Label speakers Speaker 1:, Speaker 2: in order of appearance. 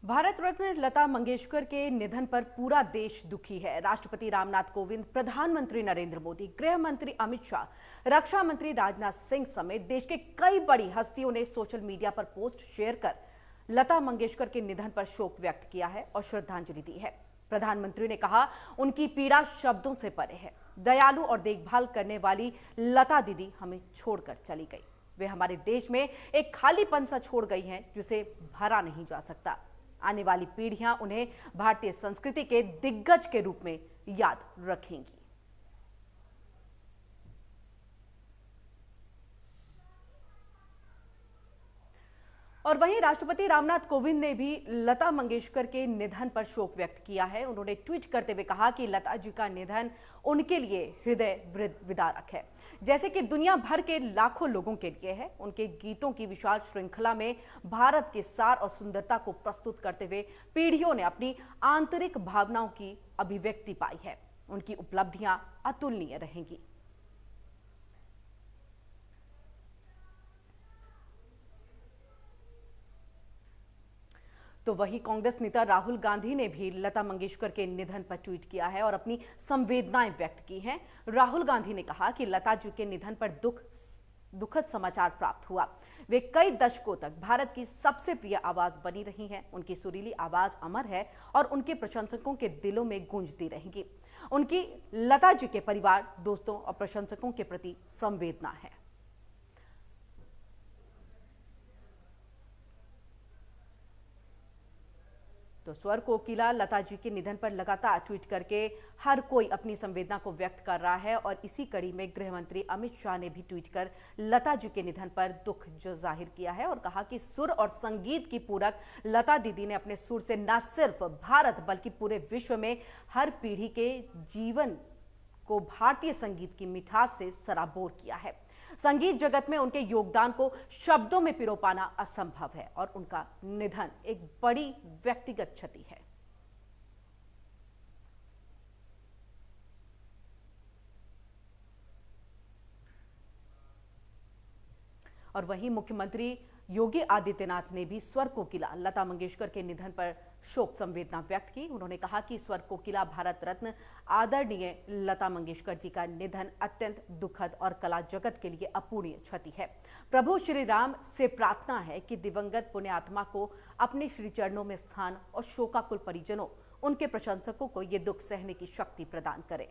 Speaker 1: भारत रत्न लता मंगेशकर के निधन पर पूरा देश दुखी है। राष्ट्रपति रामनाथ कोविंद, प्रधानमंत्री नरेंद्र मोदी, गृह मंत्री अमित शाह, रक्षा मंत्री राजनाथ सिंह समेत देश के कई बड़ी हस्तियों ने सोशल मीडिया पर पोस्ट शेयर कर लता मंगेशकर के निधन पर शोक व्यक्त किया है और श्रद्धांजलि दी है। प्रधानमंत्री ने कहा, उनकी पीड़ा शब्दों से परे है। दयालु और देखभाल करने वाली लता दीदी हमें छोड़कर चली गई। वे हमारे देश में एक खालीपन सा छोड़ गई हैं जिसे भरा नहीं जा सकता। आने वाली पीढ़ियां उन्हें भारतीय संस्कृति के दिग्गज के रूप में याद रखेंगी। और वहीं राष्ट्रपति रामनाथ कोविंद ने भी लता मंगेशकर के निधन पर शोक व्यक्त किया है। उन्होंने ट्वीट करते हुए कहा कि लता जी का निधन उनके लिए हृदय विदारक है, जैसे कि दुनिया भर के लाखों लोगों के लिए है। उनके गीतों की विशाल श्रृंखला में भारत के सार और सुंदरता को प्रस्तुत करते हुए पीढ़ियों ने अपनी आंतरिक भावनाओं की अभिव्यक्ति पाई है। उनकी उपलब्धियां अतुलनीय रहेंगी। तो वही कांग्रेस नेता राहुल गांधी ने भी लता मंगेशकर के निधन पर ट्वीट किया है और अपनी संवेदनाएं व्यक्त की हैं। राहुल गांधी ने कहा कि लता जी के निधन पर दुखद समाचार प्राप्त हुआ। वे कई दशकों तक भारत की सबसे प्रिय आवाज बनी रही हैं। उनकी सुरीली आवाज अमर है और उनके प्रशंसकों के दिलों में गूंजती रहेगी। उनकी लता जी के परिवार, दोस्तों और प्रशंसकों के प्रति संवेदना है। तो स्वर कोकिला लता जी के निधन पर लगातार ट्वीट करके हर कोई अपनी संवेदना को व्यक्त कर रहा है और इसी कड़ी में गृह मंत्री अमित शाह ने भी ट्वीट कर लता जी के निधन पर दुख जाहिर किया है और कहा कि सुर और संगीत की पूरक लता दीदी ने अपने सुर से न सिर्फ भारत बल्कि पूरे विश्व में हर पीढ़ी के जीवन को भारतीय संगीत की मिठास से सराबोर किया है। संगीत जगत में उनके योगदान को शब्दों में पिरो पाना असंभव है और उनका निधन एक बड़ी व्यक्तिगत क्षति है। और वहीं मुख्यमंत्री योगी आदित्यनाथ ने भी स्वर कोकिला लता मंगेशकर के निधन पर शोक संवेदना व्यक्त की। उन्होंने कहा कि स्वर कोकिला भारत रत्न आदरणीय लता मंगेशकर जी का निधन अत्यंत दुखद और कला जगत के लिए अपूरणीय क्षति है। प्रभु श्री राम से प्रार्थना है कि दिवंगत पुण्यात्मा को अपने श्री चरणों में स्थान और शोकाकुल परिजनों, उनके प्रशंसकों को ये दुख सहने की शक्ति प्रदान करें।